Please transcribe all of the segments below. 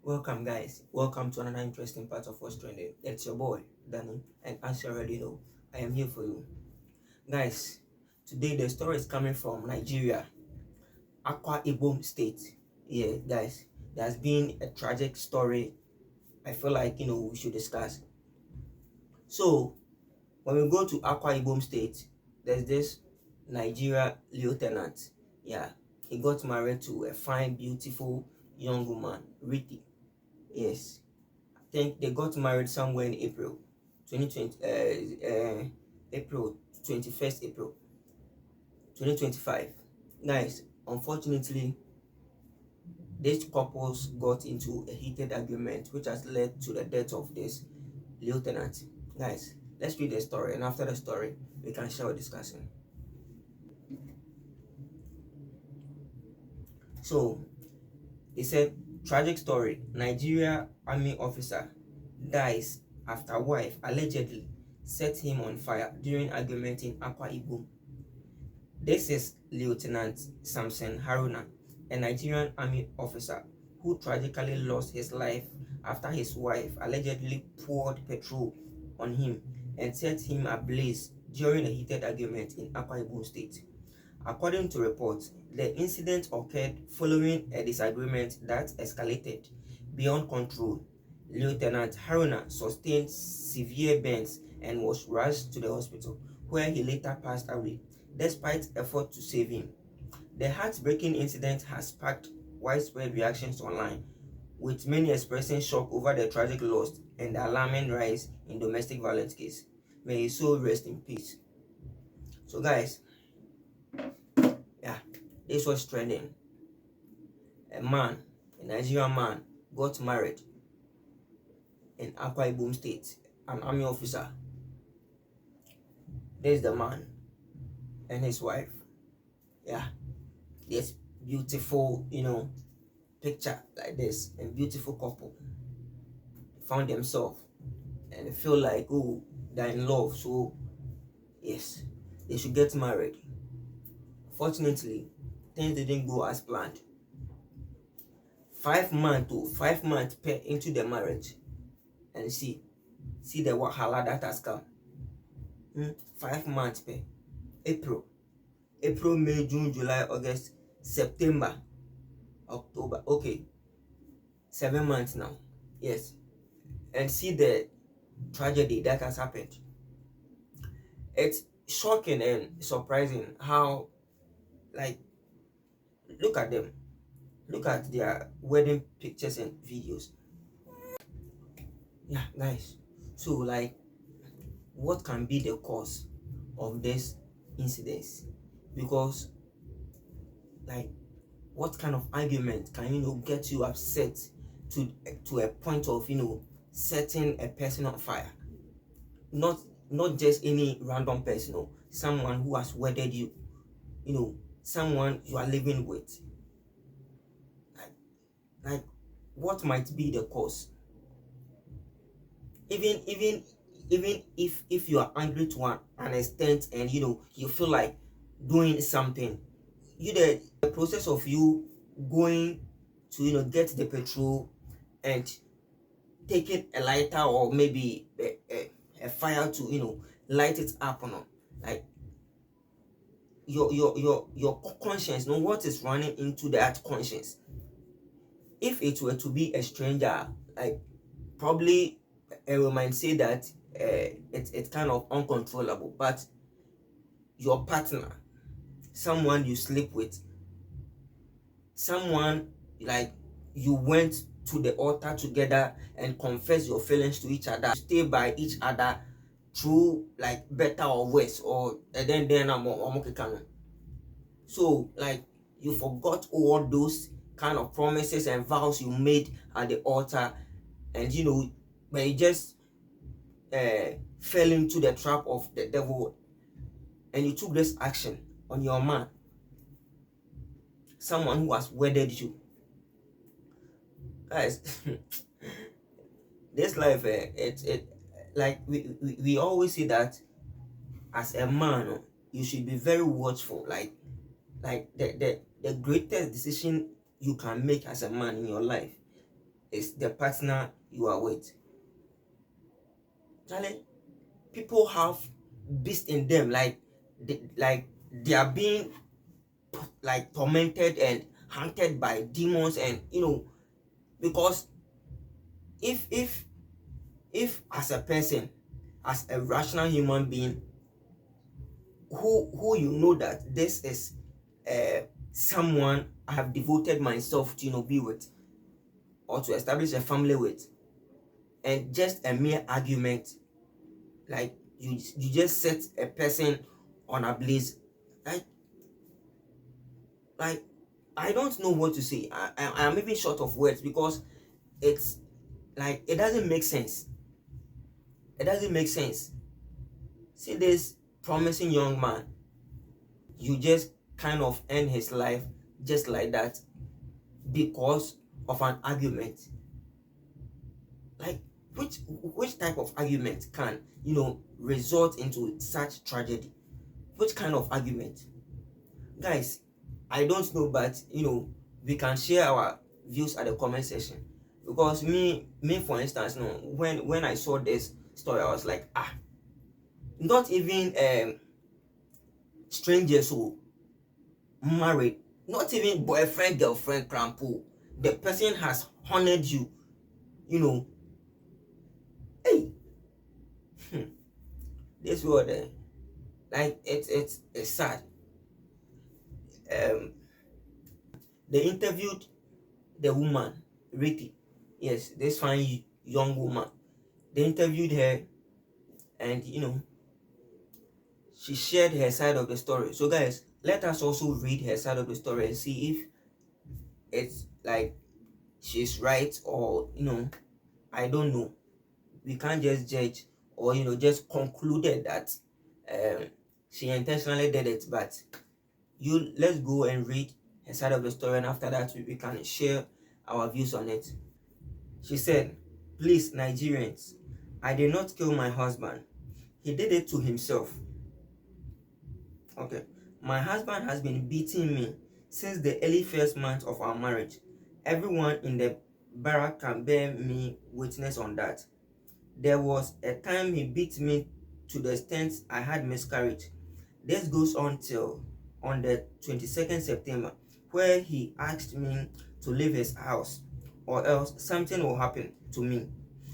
Welcome, guys. Welcome to another interesting part of what's trending. It's your boy, Danny, and as you already know, I am here for you. Guys, today the story is coming from Nigeria, Akwa Ibom State. Yeah, guys, there's been a tragic story I feel like, we should discuss. So, when we go to Akwa Ibom State, there's this Nigeria lieutenant. Yeah, he got married to a fine, beautiful young woman, Riti. Yes, think they got married somewhere in April 2020, April 21st, April 2025. Guys, unfortunately, these couples got into a heated argument which has led to the death of this lieutenant. Guys, let's read the story, and after the story, we can share our discussion. So, they said, tragic story: Nigeria Army officer dies after wife allegedly set him on fire during argument in Akwa Ibom. This is Lieutenant Samson Haruna, a Nigerian army officer who tragically lost his life after his wife allegedly poured petrol on him and set him ablaze during a heated argument in Akwa Ibom State. According to reports, the incident occurred following a disagreement that escalated beyond control. Lieutenant Haruna sustained severe burns and was rushed to the hospital, where he later passed away, despite efforts to save him. The heartbreaking incident has sparked widespread reactions online, with many expressing shock over the tragic loss and the alarming rise in domestic violence cases. May his soul rest in peace. So, guys, yeah, this was trending. A Nigerian man, got married in Akwa Ibom State, an army officer. There's the man and his wife. Yeah, this beautiful, picture like this, and beautiful couple found themselves and feel like, oh, they're in love. So, yes, they should get married. Fortunately, things didn't go as planned. 5 months into the marriage, and see the wahala that has come. 5 months per April, May, June, July, August, September, October. Okay, 7 months now. Yes, and see the tragedy that has happened. It's shocking and surprising how, like, look at them. Look at their wedding pictures and videos. Yeah, guys. So, like, what can be the cause of this incidents? Because, like, what kind of argument can get you upset to a point of setting a person on fire? Not just any random person, someone who has wedded you, someone you are living with. Like, what might be the cause? Even if you are angry to an extent, and you feel like doing something, the process of you going to get the petrol and taking a lighter or maybe a fire to light it up, like your conscience, what is running into that conscience. If it were to be a stranger, like, probably we might say that it's kind of uncontrollable. But your partner, someone you sleep with, someone, like, you went to the altar together and confess your feelings to each other, stay by each other through, like, better or worse, or then I'm okay. So, like, you forgot all those kind of promises and vows you made at the altar, and when you just fell into the trap of the devil, and you took this action on your man, someone who has wedded you. Guys, this life, it like we always say that as a man, you should be very watchful. Like the greatest decision you can make as a man in your life is the partner you are with. Charlie, people have beast in them, like they are being like tormented and hunted by demons, and because if as a person, as a rational human being, who that this is someone I have devoted myself to be with, or to establish a family with, and just a mere argument, like you just set a person on a blaze, like like I don't know what to say. I am even short of words, because it's like it doesn't make sense. It doesn't make sense. See this promising young man, you just kind of end his life just like that because of an argument. Like which type of argument can result into such tragedy? Which kind of argument? Guys, I don't know, but we can share our views at the comment section. Because me for instance, when I saw this story, I was like, not even strangers who married, not even boyfriend girlfriend crampo, the person has honored you, hey, this world, like it's sad. They interviewed the woman, Ricky. Yes, this fine young woman. They interviewed her, and she shared her side of the story. So guys, let us also read her side of the story and see if it's like she's right, or I don't know. We can't just judge, or just concluded that she intentionally did it. But let's go and read her side of the story, and after that we can share our views on it. She said, "Please, Nigerians, I did not kill my husband. He did it to himself. Okay. My husband has been beating me since the early first month of our marriage. Everyone in the barrack can bear me witness on that. There was a time he beat me to the extent I had miscarriage. This goes on till on the 22nd September, where he asked me to leave his house, or else something will happen to me.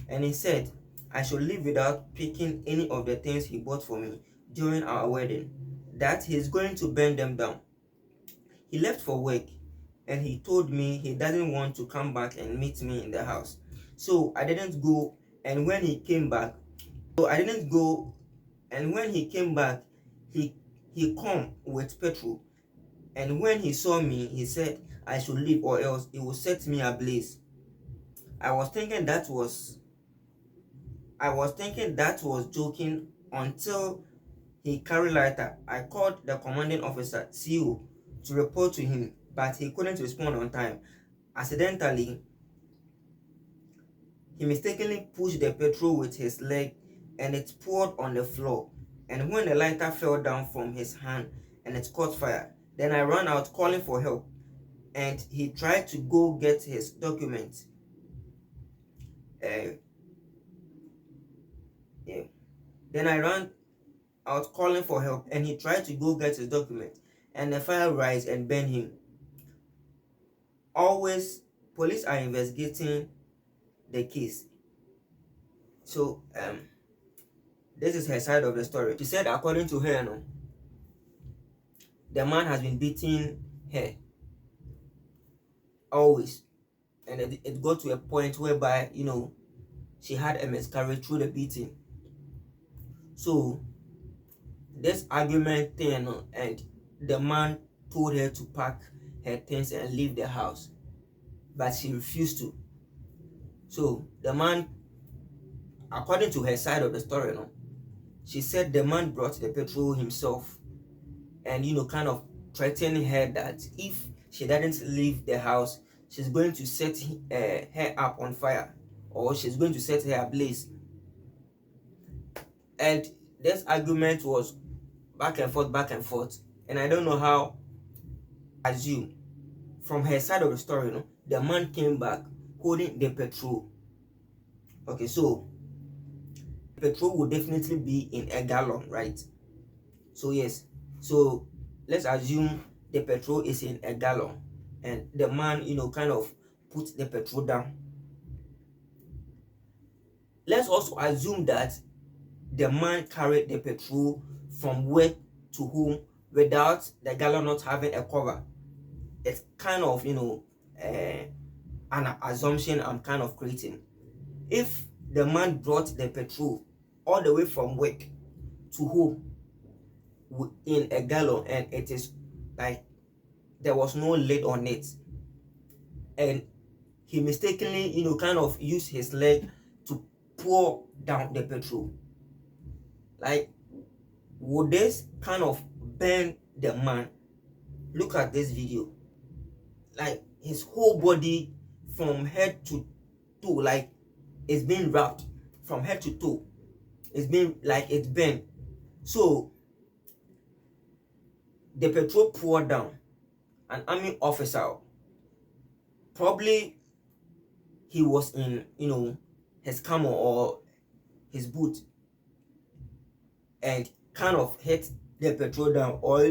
And he said I should leave without picking any of the things he bought for me during our wedding, that he's going to burn them down. He left for work, and he told me he doesn't want to come back and meet me in the house. So I didn't go, and when he came back, he come with petrol, and when he saw me, he said I should leave or else it will set me ablaze. I was thinking that was joking until he carried lighter. I called the commanding officer, CO, to report to him, but he couldn't respond on time. Accidentally, he mistakenly pushed the petrol with his leg, and it poured on the floor. And when the lighter fell down from his hand and it caught fire, then I ran out calling for help, and he tried to go get his documents. Then I ran out calling for help, and he tried to go get his document, and the fire rise and burn him. Always, police are investigating the case." So this is her side of the story. She said, according to her, the man has been beating her always, and it got to a point whereby she had a miscarriage through the beating. So this argument thing, and the man told her to pack her things and leave the house, but she refused to. So the man, according to her side of the story, she said the man brought the petrol himself, and kind of threatening her that if she doesn't leave the house, she's going to set her up on fire, or she's going to set her ablaze. And this argument was back and forth, and I don't know how. Assume from her side of the story, the man came back holding the petrol. Okay, so petrol will definitely be in a gallon, right? So yes, so let's assume the petrol is in a gallon and the man, kind of put the petrol down. Let's also assume that the man carried the petrol from work to home without the gallon not having a cover. It's kind of, an assumption I'm kind of creating. If the man brought the petrol all the way from work to home in a gallon and it is like there was no lid on it, and he mistakenly, kind of used his leg to pour down the petrol, like, would this kind of burn the man? Look at this video. Like, his whole body from head to toe, like, it's being wrapped from head to toe. It's been like it's burned. So the petrol poured down. An army officer, probably he was in, his camo or his boot, and kind of hit the petrol down. Or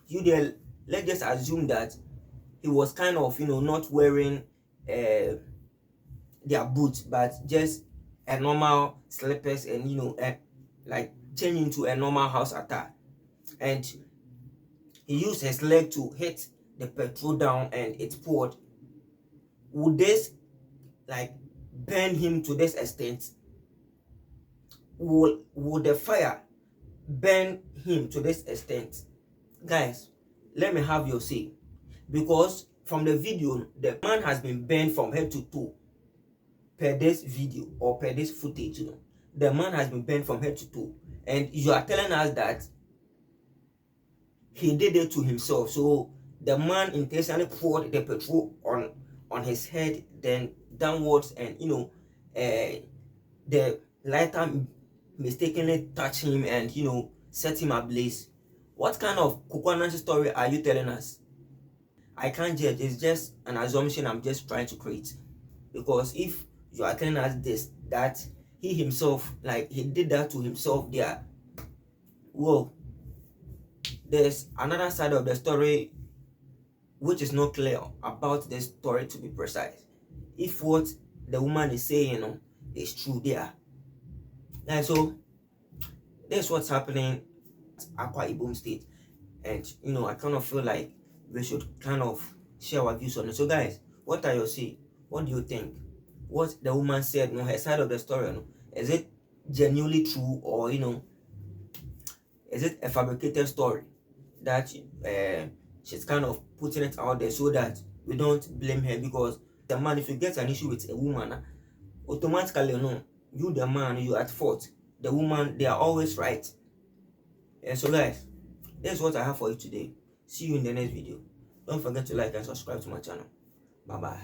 let's just assume that he was kind of, not wearing their boots, but just a normal slippers, and like changing into a normal house attire, and he used his leg to hit the petrol down and it poured. Would this like burn him to this extent? Would the fire burn him to this extent? Guys, let me have your say, because from the video the man has been burned from head to toe. Per this video or per this footage, the man has been burned from head to toe, and you are telling us that he did it to himself. So the man intentionally poured the petrol on his head, then downwards, and the lighter mistakenly touched him and set him ablaze. What kind of coconut story are you telling us? I can't judge. It's just an assumption I'm just trying to create. Because if you are telling us this, that he himself, like, he did that to himself there, well, there's another side of the story which is not clear about this story, to be precise. If what the woman is saying, is true there. And so that's what's happening at Akwa Ibom State. And I kind of feel like we should kind of share our views on it. So guys, what are your say? What do you think? What the woman said, her side of the story, is it genuinely true, or is it a fabricated story that she's kind of putting it out there so that we don't blame her? Because the man, if you get an issue with a woman, automatically, you the man, you at fault. The woman, they are always right. And so guys, that's what I have for you today. See you in the next video. Don't forget to like and subscribe to my channel. Bye bye.